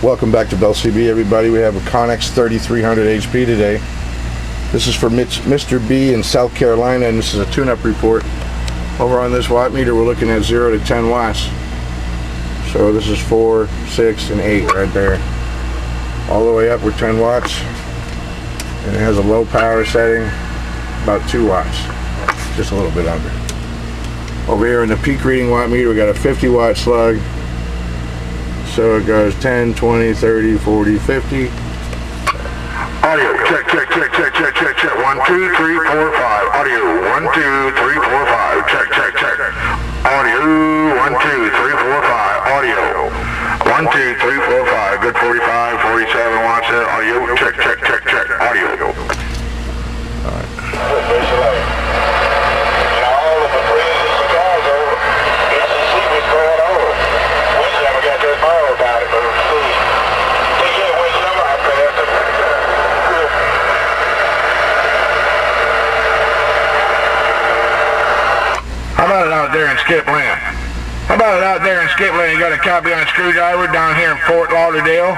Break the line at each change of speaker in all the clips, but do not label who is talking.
Welcome back to Bell CB, everybody. We have a Connex 3300HP today. This is for Mr. B in South Carolina, and this is a tune-up report. Over on this watt meter, we're looking at 0 to 10 watts. So this is 4, 6, and 8 right there. All the way up with 10 watts. And it has a low power setting, about 2 watts. Just a little bit under. Over here in the peak reading watt meter, we got a 50 watt slug. So it goes 10, 20, 30, 40, 50.
Audio, check. 1, 2, 3, 4, 5. Audio, 1, 2, 3, 4, 5. Check. Audio, 1, 2, 3, 4, 5. Audio, 1, 2, 3, 4, 5. Good 45, 47 watts there. Audio, check. Audio.
All right.
How about it out there in Skipland? You got a copy on a screwdriver down here in Fort Lauderdale,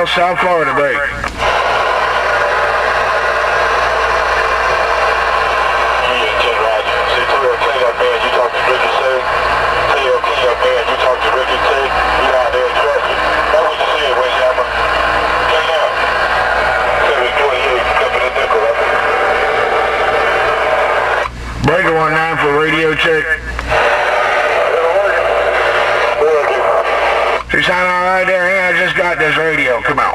South Florida break. Breaker 19 for radio check. You sound all right there? Yeah, I just got this radio. Come on.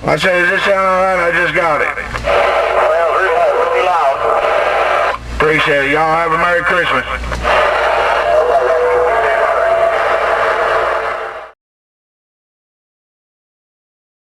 I said, does this sound all right? I just got it. Appreciate it. Y'all have a Merry Christmas.